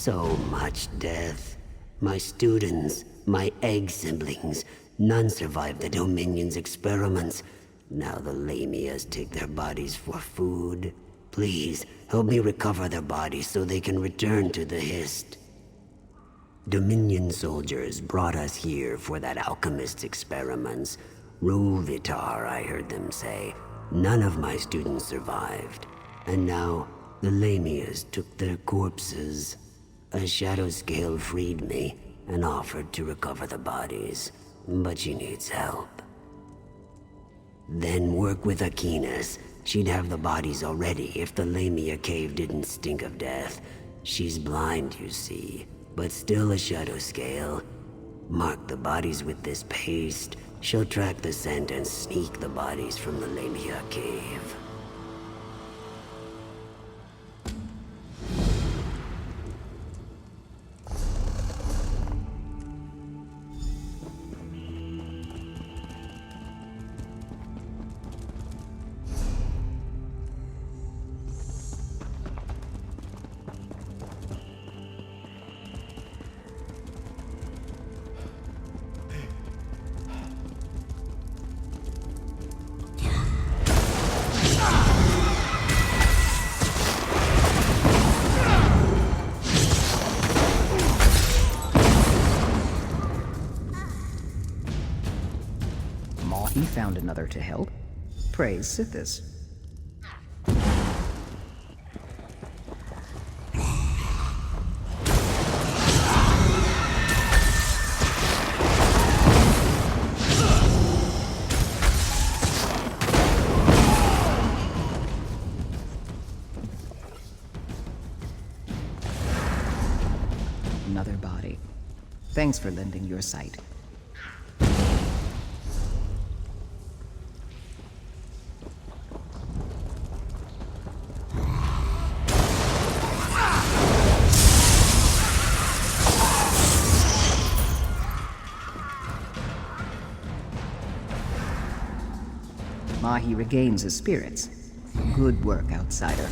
So much death. My students, my egg siblings, none survived the Dominion's experiments. Now the Lamias take their bodies for food. Please, help me recover their bodies so they can return to the Hist. Dominion soldiers brought us here for that alchemist's experiments. Ruvitar, I heard them say. None of my students survived. And now, the Lamias took their corpses. A shadow scale freed me and offered to recover the bodies, but she needs help. Then work with Aquinas. She'd have the bodies already if the Lamia cave didn't stink of death. She's blind, you see, but still a shadow scale. Mark the bodies with this paste. She'll track the scent and sneak the bodies from the Lamia cave. He found another to help. Praise Sithis. Another body. Thanks for lending your sight. Mahi regains his spirits. Good work, outsider.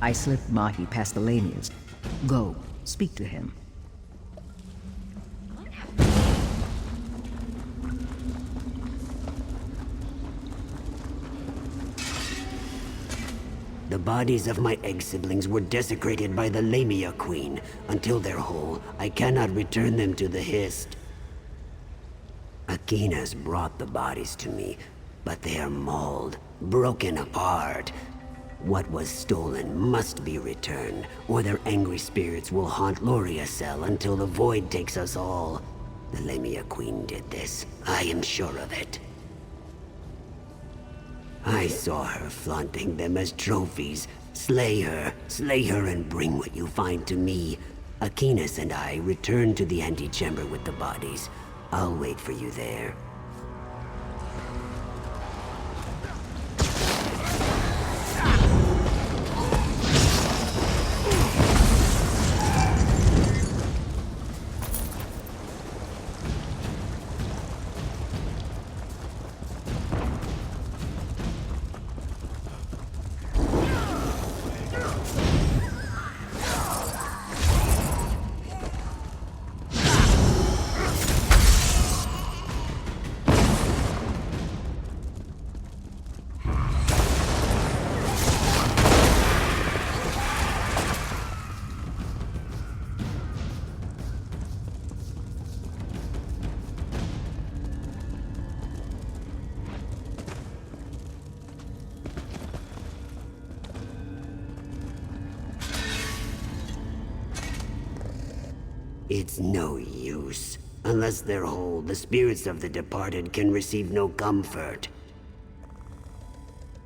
I slipped Mahi past the Lamias. Go, speak to him. The bodies of my egg siblings were desecrated by the Lamia Queen. Until they're whole, I cannot return them to the Hist. Akinas brought the bodies to me, but they are mauled, broken apart. What was stolen must be returned, or their angry spirits will haunt Loriacel until the void takes us all. The Lamia Queen did this. I am sure of it. I saw her flaunting them as trophies. Slay her and bring what you find to me. Akinas and I return to the antechamber with the bodies. I'll wait for you there. It's no use. Unless they're whole, the spirits of the departed can receive no comfort.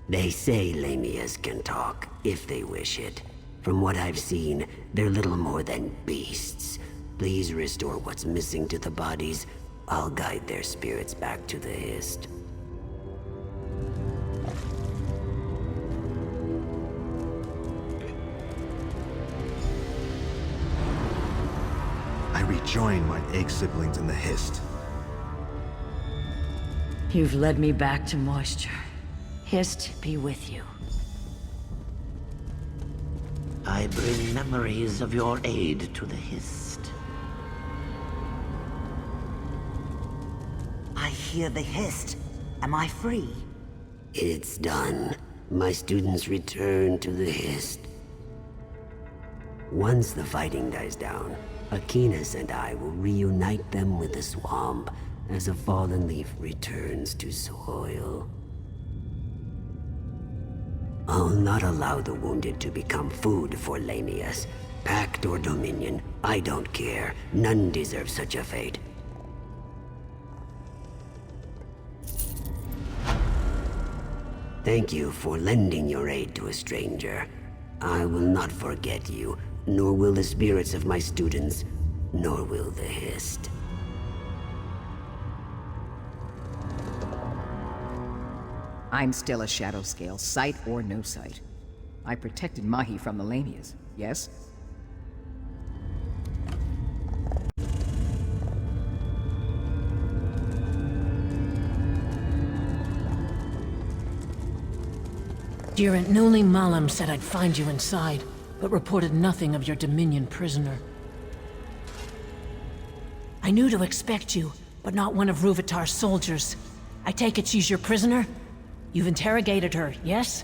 They say Lamias can talk, if they wish it. From what I've seen, they're little more than beasts. Please restore what's missing to the bodies. I'll guide their spirits back to the Hist. I rejoin my egg siblings in the Hist. You've led me back to moisture. Hist be with you. I bring memories of your aid to the Hist. I hear the Hist. Am I free? It's done. My students return to the Hist. Once the fighting dies down, Akinas and I will reunite them with the swamp as a fallen leaf returns to soil. I'll not allow the wounded to become food for Lamias. Pact or Dominion, I don't care. None deserve such a fate. Thank you for lending your aid to a stranger. I will not forget you, nor will the spirits of my students, nor will the Hist. I'm still a shadow scale, sight or no sight. I protected Mahi from the Lamias, yes? Dear Nuli Malam said I'd find you inside, but reported nothing of your Dominion prisoner. I knew to expect you, but not one of Ruvitar's soldiers. I take it she's your prisoner? You've interrogated her, yes?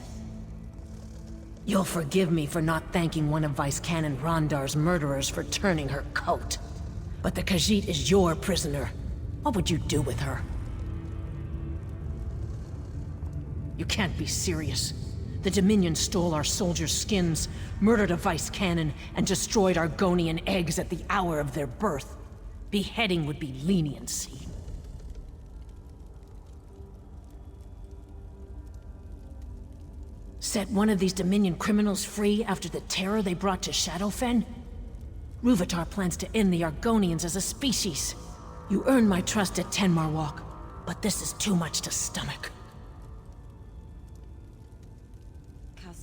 You'll forgive me for not thanking one of Vice Canon Rondar's murderers for turning her coat. But the Khajiit is your prisoner. What would you do with her? You can't be serious. The Dominion stole our soldiers' skins, murdered a Vice Canon, and destroyed Argonian eggs at the hour of their birth. Beheading would be leniency. Set one of these Dominion criminals free after the terror they brought to Shadowfen? Ruvitar plans to end the Argonians as a species. You earned my trust at Tenmar Walk, but this is too much to stomach.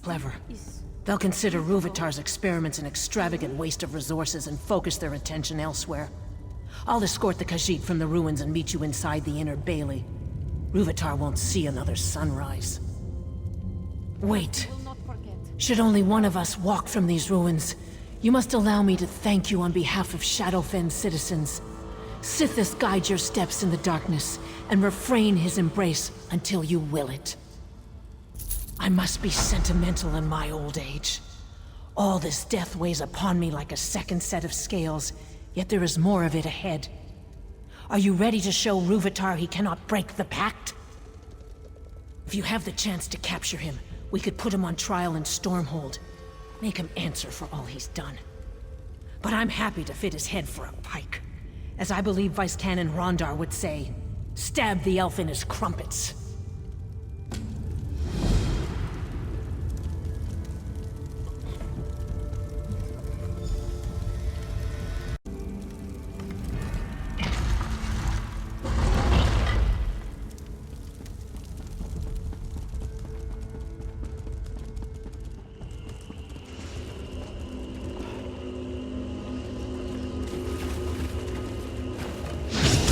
Clever. They'll consider Ruvitar's experiments an extravagant waste of resources and focus their attention elsewhere. I'll escort the Khajiit from the ruins and meet you inside the inner bailey. Ruvitar won't see another sunrise. Wait. Should only one of us walk from these ruins, you must allow me to thank you on behalf of Shadowfen's citizens. Sithis guide your steps in the darkness, and refrain his embrace until you will it. I must be sentimental in my old age. All this death weighs upon me like a second set of scales, yet there is more of it ahead. Are you ready to show Rúvitar he cannot break the pact? If you have the chance to capture him, we could put him on trial in Stormhold. Make him answer for all he's done. But I'm happy to fit his head for a pike. As I believe Vice Canon Rondar would say, stab the elf in his crumpets.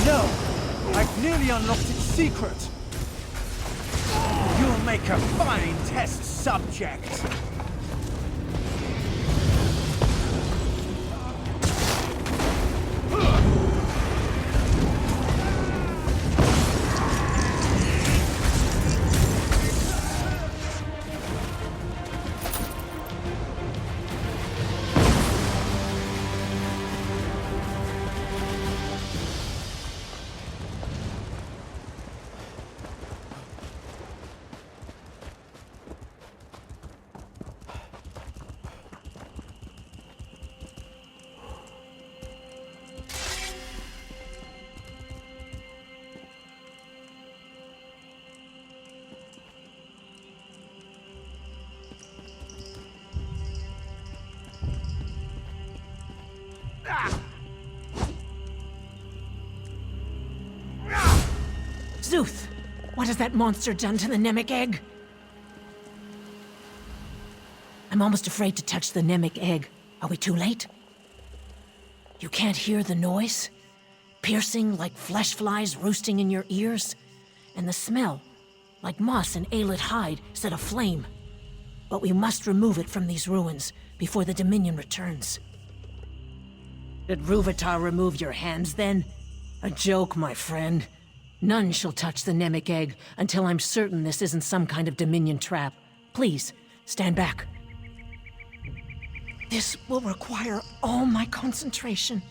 No! I've nearly unlocked its secret! You'll make a fine test subject! Zuth! What has that monster done to the Nemic egg? I'm almost afraid to touch the Nemic egg. Are we too late? You can't hear the noise? Piercing like flesh flies roosting in your ears? And the smell, like moss and ailed hide set aflame. But we must remove it from these ruins before the Dominion returns. Did Rúvitar remove your hands then? A joke, my friend. None shall touch the Nemic egg until I'm certain this isn't some kind of Dominion trap. Please, stand back. This will require all my concentration.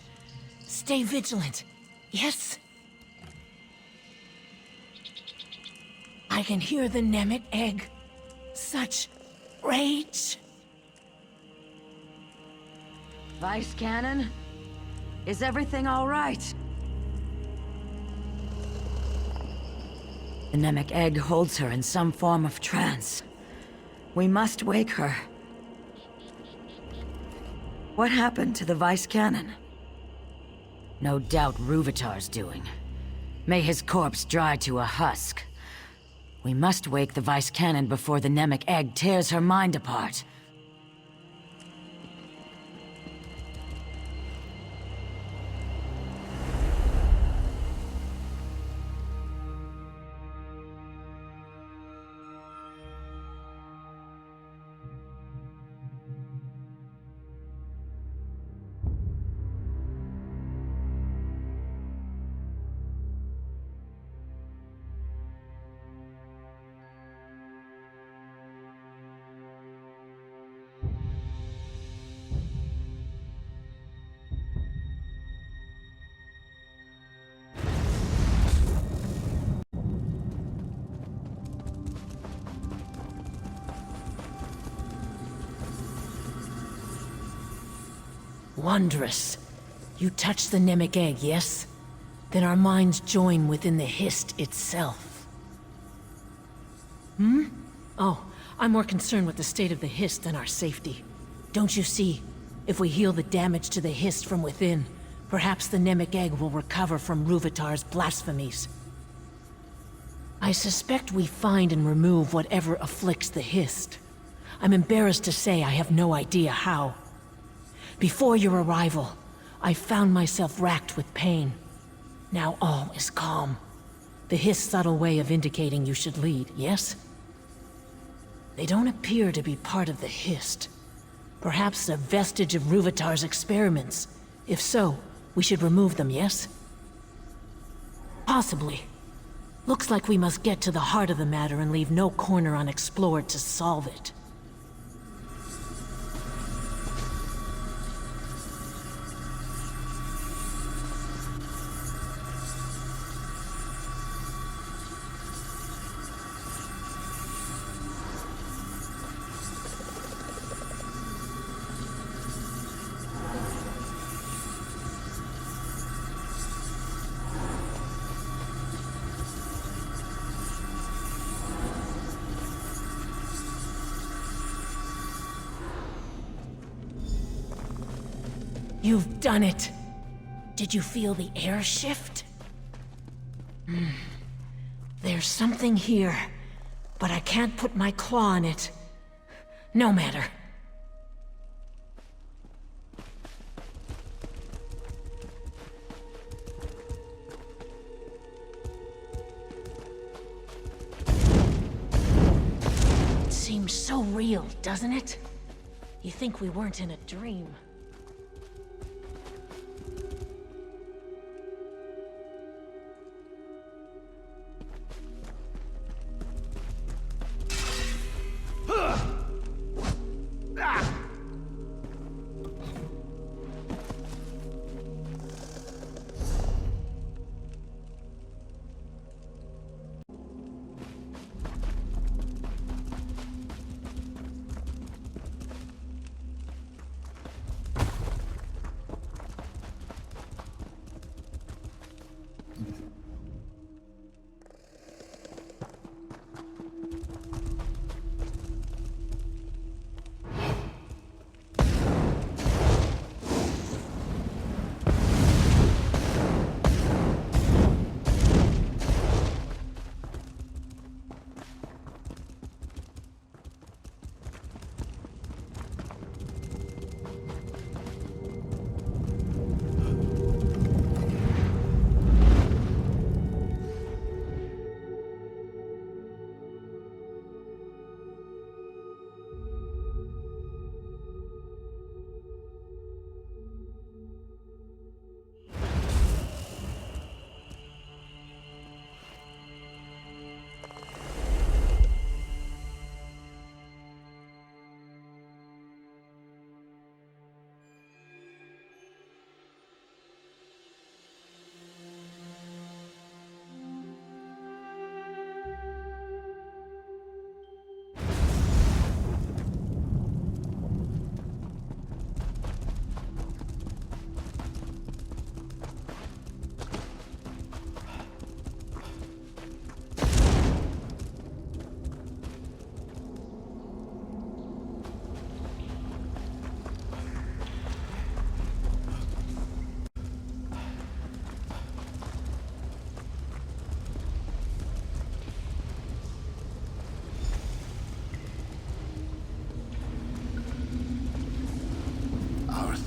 Stay vigilant, yes? I can hear the Nemic egg. Such rage. Vice Canon? Is everything all right? The Nemic egg holds her in some form of trance. We must wake her. What happened to the Vice Canon? No doubt Rúvitar's doing. May his corpse dry to a husk. We must wake the Vice Canon before the Nemic egg tears her mind apart. Wondrous. You touch the Nemic egg, yes? Then our minds join within the Hist itself. Oh, I'm more concerned with the state of the Hist than our safety. Don't you see? If we heal the damage to the Hist from within, perhaps the Nemic egg will recover from Rúvitar's blasphemies. I suspect we find and remove whatever afflicts the Hist. I'm embarrassed to say I have no idea how. Before your arrival, I found myself racked with pain. Now all is calm. The Hist's subtle way of indicating you should lead, yes? They don't appear to be part of the Hist. Perhaps a vestige of Rúvitar's experiments. If so, we should remove them, yes? Possibly. Looks like we must get to the heart of the matter and leave no corner unexplored to solve it. You've done it! Did you feel the air shift? There's something here, but I can't put my claw on it. No matter. It seems so real, doesn't it? You think we weren't in a dream.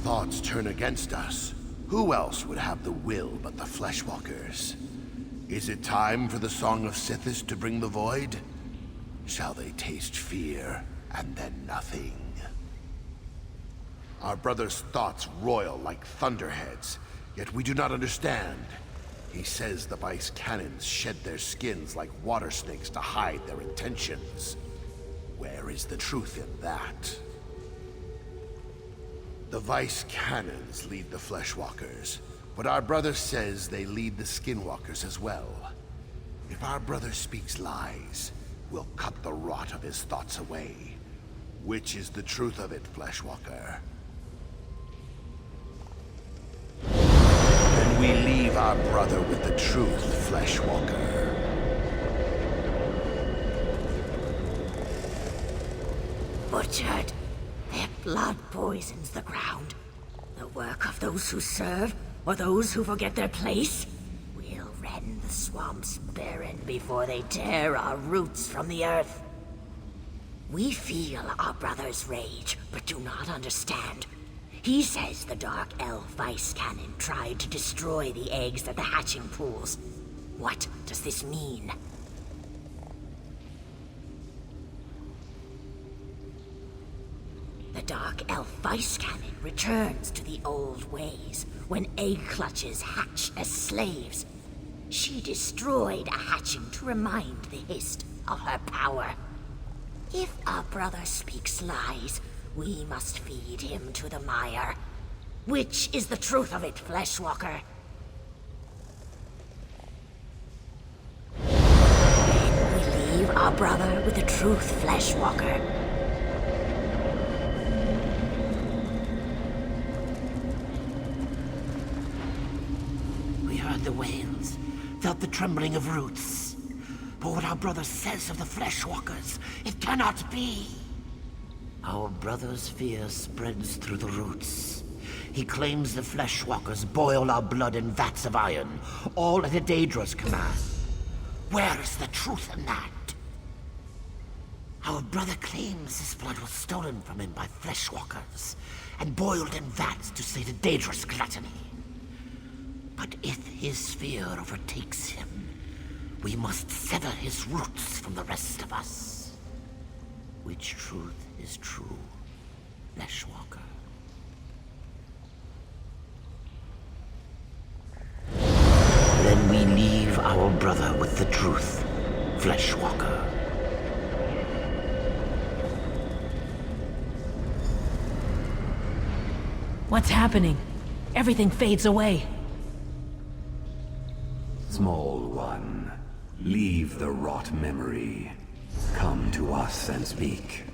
Thoughts turn against us. Who else would have the will but the Fleshwalkers? Is it time for the Song of Sithis to bring the void? Shall they taste fear and then nothing? Our brother's thoughts roil like thunderheads, yet we do not understand. He says the Vice Cannons shed their skins like water snakes to hide their intentions. Where is the truth in that? The Vice Cannons lead the Fleshwalkers, but our brother says they lead the Skinwalkers as well. If our brother speaks lies, we'll cut the rot of his thoughts away. Which is the truth of it, Fleshwalker? Then we leave our brother with the truth, Fleshwalker. Butchered. Their blood poisons the ground. The work of those who serve, or those who forget their place. We'll rend the swamps barren before they tear our roots from the earth. We feel our brother's rage, but do not understand. He says the Dark Elf Vice Cannon tried to destroy the eggs at the hatching pools. What does this mean? The Dark Elf Vice Cannon returns to the old ways, when egg clutches hatch as slaves. She destroyed a hatching to remind the Hist of her power. If our brother speaks lies, we must feed him to the mire. Which is the truth of it, Fleshwalker? Then we leave our brother with the truth, Fleshwalker. We heard the wails, felt the trembling of roots. But what our brother says of the Fleshwalkers, it cannot be. Our brother's fear spreads through the roots. He claims the Fleshwalkers boil our blood in vats of iron, all at a Daedra's command. Where is the truth in that? Our brother claims his blood was stolen from him by Fleshwalkers, and boiled in vats to sate a Daedra's gluttony. But if his fear overtakes him, we must sever his roots from the rest of us. Which truth is true, Fleshwalker? Then we leave our brother with the truth, Fleshwalker. What's happening? Everything fades away. Small one, leave the rot memory. Come to us and speak.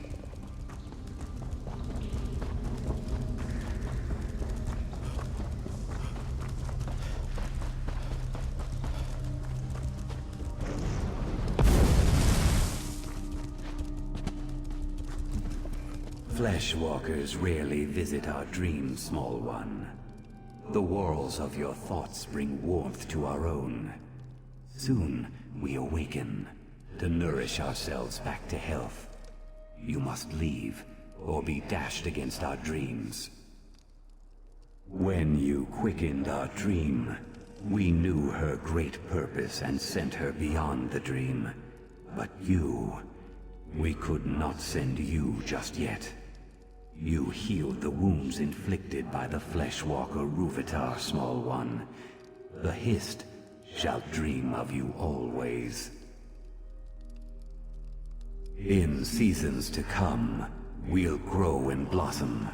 Fleshwalkers rarely visit our dreams, small one. The whorls of your thoughts bring warmth to our own. Soon we awaken, to nourish ourselves back to health. You must leave, or be dashed against our dreams. When you quickened our dream, we knew her great purpose and sent her beyond the dream. But you, we could not send you just yet. You healed the wounds inflicted by the Fleshwalker Rúvitar, small one. The Hist shall dream of you always. In seasons to come, we'll grow and blossom.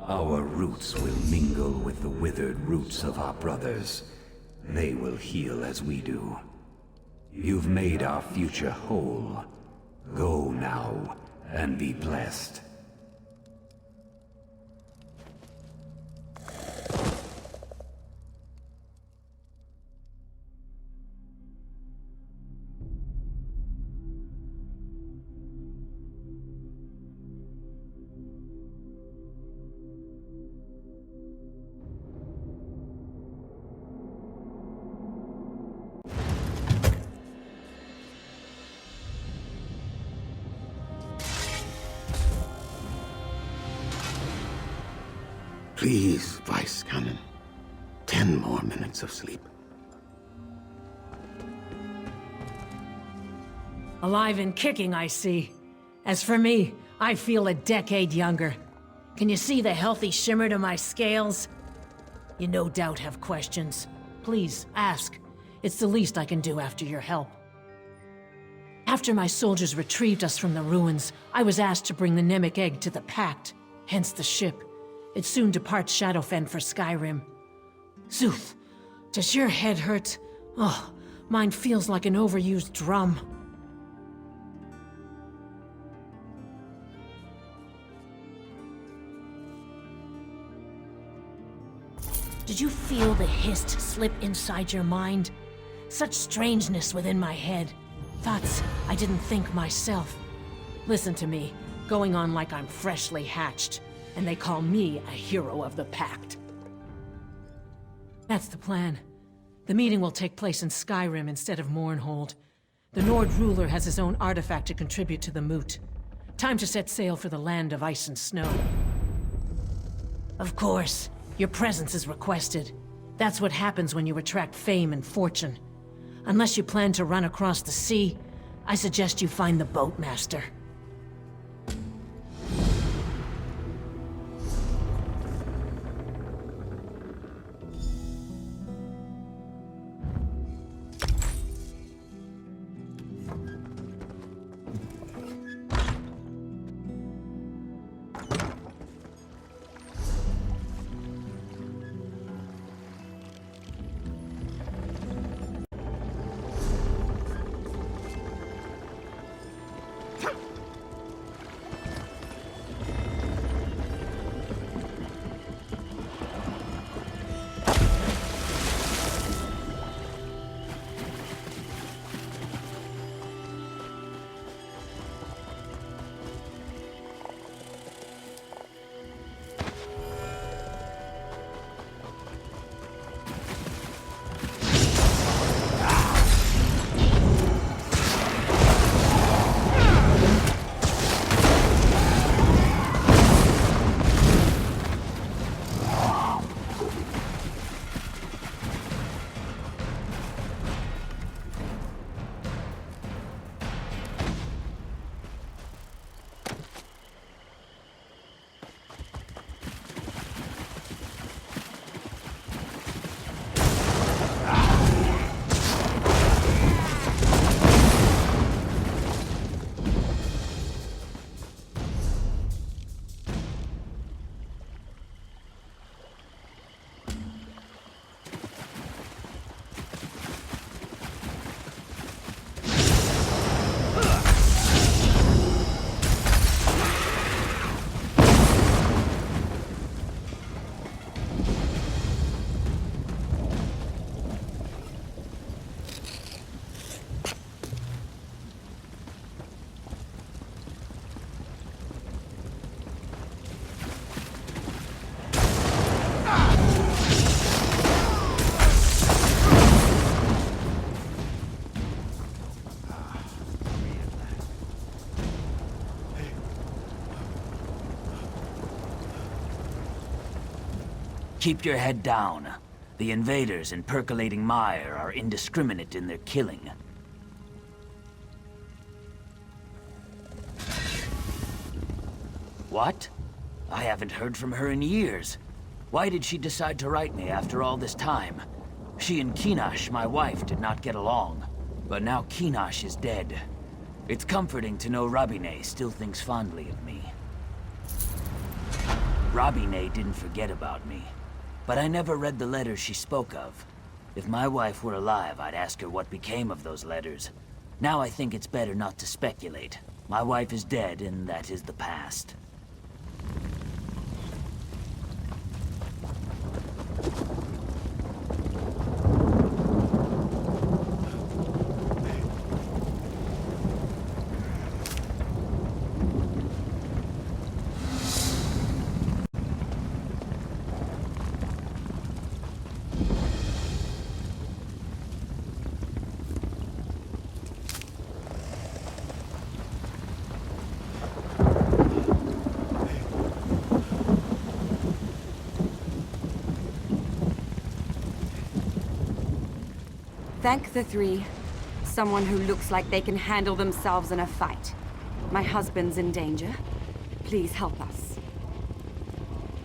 Our roots will mingle with the withered roots of our brothers. They will heal as we do. You've made our future whole. Go now, and be blessed. Please, Vice Cannon. 10 more minutes of sleep. Alive and kicking, I see. As for me, I feel a decade younger. Can you see the healthy shimmer to my scales? You no doubt have questions. Please, ask. It's the least I can do after your help. After my soldiers retrieved us from the ruins, I was asked to bring the Nemic egg to the Pact, hence the ship. It soon departs Shadowfen for Skyrim. Zuth, does your head hurt? Oh, mine feels like an overused drum. Did you feel the Hist slip inside your mind? Such strangeness within my head. Thoughts I didn't think myself. Listen to me, going on like I'm freshly hatched. And they call me a hero of the Pact. That's the plan. The meeting will take place in Skyrim instead of Mournhold. The Nord ruler has his own artifact to contribute to the moot. Time to set sail for the land of ice and snow. Of course, your presence is requested. That's what happens when you attract fame and fortune. Unless you plan to run across the sea, I suggest you find the boatmaster. keep your head down. The invaders in percolating mire are indiscriminate in their killing. What? I haven't heard from her in years. Why did she decide to write me after all this time? She and Kinash, my wife, did not get along. But now Kinash is dead. It's comforting to know Rabine still thinks fondly of me. Rabine didn't forget about me. But I never read the letters she spoke of. If my wife were alive, I'd ask her what became of those letters. Now I think it's better not to speculate. My wife is dead, and that is the past. Thank the three. Someone who looks like they can handle themselves in a fight. My husband's in danger. Please help us.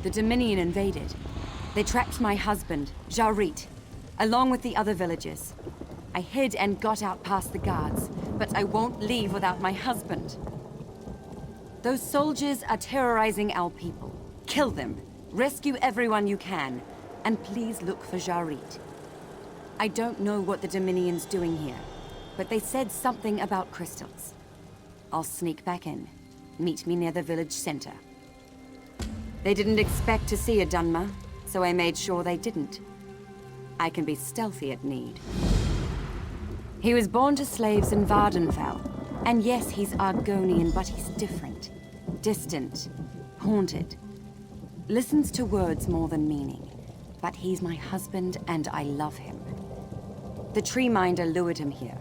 The Dominion invaded. They trapped my husband, Jarit, along with the other villagers. I hid and got out past the guards, but I won't leave without my husband. Those soldiers are terrorizing our people. Kill them. Rescue everyone you can. And please look for Jarit. I don't know what the Dominion's doing here, but they said something about crystals. I'll sneak back in. Meet me near the village center. They didn't expect to see a Dunmer, so I made sure they didn't. I can be stealthy at need. He was born to slaves in Vardenfell, and yes, he's Argonian, but he's different. Distant. Haunted. Listens to words more than meaning. But he's my husband, and I love him. The Treeminder lured him here.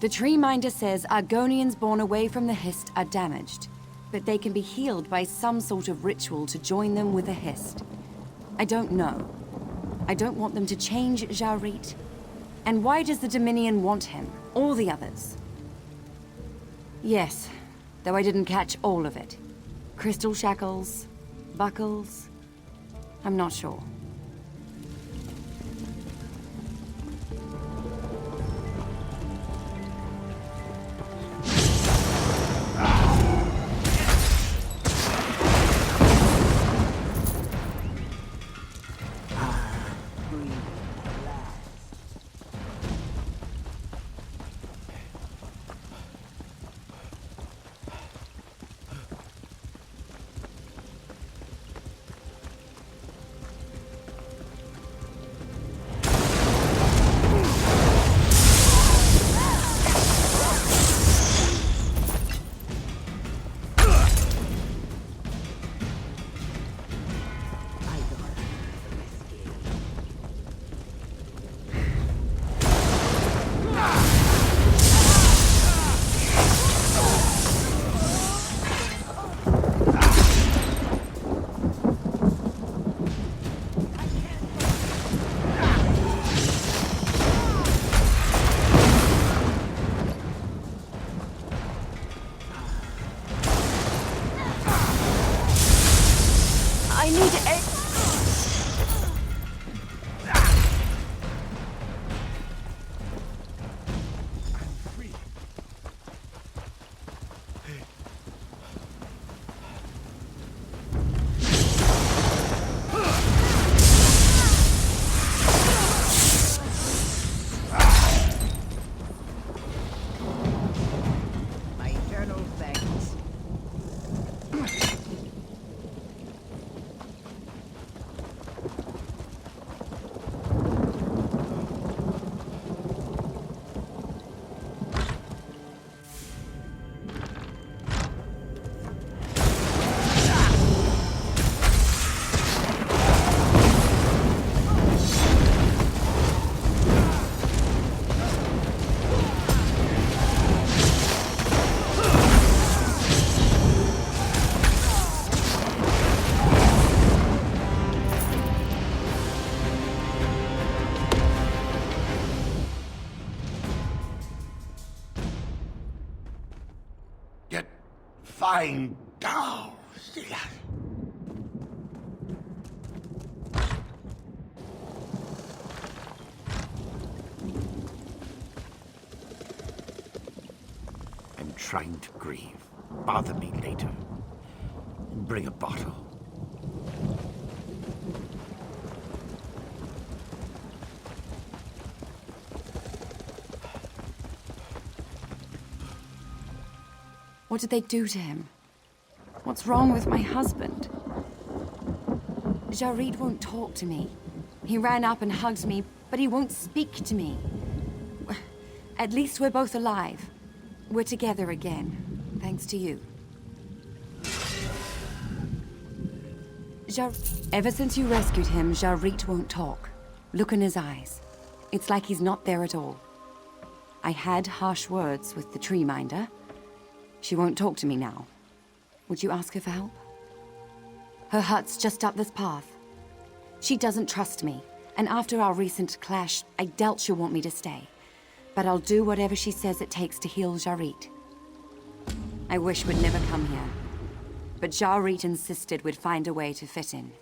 The Treeminder says Argonians born away from the Hist are damaged, but they can be healed by some sort of ritual to join them with the Hist. I don't know. I don't want them to change Jarit. And why does the Dominion want him, or the others? Yes, though I didn't catch all of it. Crystal shackles, buckles, I'm not sure. Fine. Oh, yeah. I'm trying to grieve. Bother me later. Bring a bottle. What did they do to him? What's wrong with my husband? Jarit won't talk to me. He ran up and hugged me, but he won't speak to me. At least we're both alive. We're together again, thanks to you. Ever since you rescued him, Jarit won't talk. Look in his eyes. It's like he's not there at all. I had harsh words with the tree minder. She won't talk to me now. Would you ask her for help? Her hut's just up this path. She doesn't trust me, and after our recent clash, I doubt she'll want me to stay. But I'll do whatever she says it takes to heal Jarit. I wish we'd never come here, but Jarit insisted we'd find a way to fit in.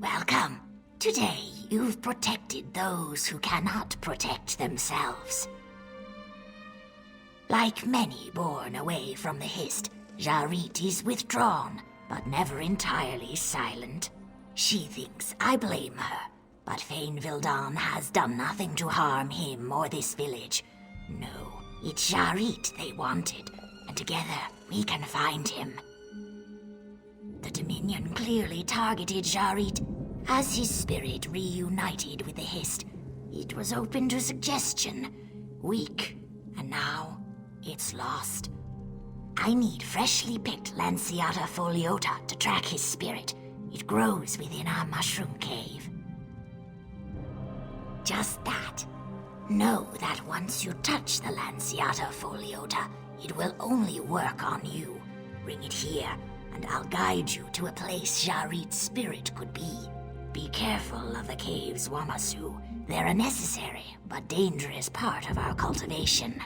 Welcome. Today, you've protected those who cannot protect themselves. Like many born away from the Hist, Jarit is withdrawn, but never entirely silent. She thinks I blame her, but Fain Vildan has done nothing to harm him or this village. No, it's Jarit they wanted, and together we can find him. The Dominion clearly targeted Jarit. As his spirit reunited with the Hist, it was open to suggestion. Weak, and now it's lost. I need freshly picked Lanciata foliota to track his spirit. It grows within our mushroom cave. Just that. Know that once you touch the Lanciata foliota, it will only work on you. Bring it here, and I'll guide you to a place Jarit's spirit could be. Be careful of the caves, Wamasu. They're a necessary but dangerous part of our cultivation.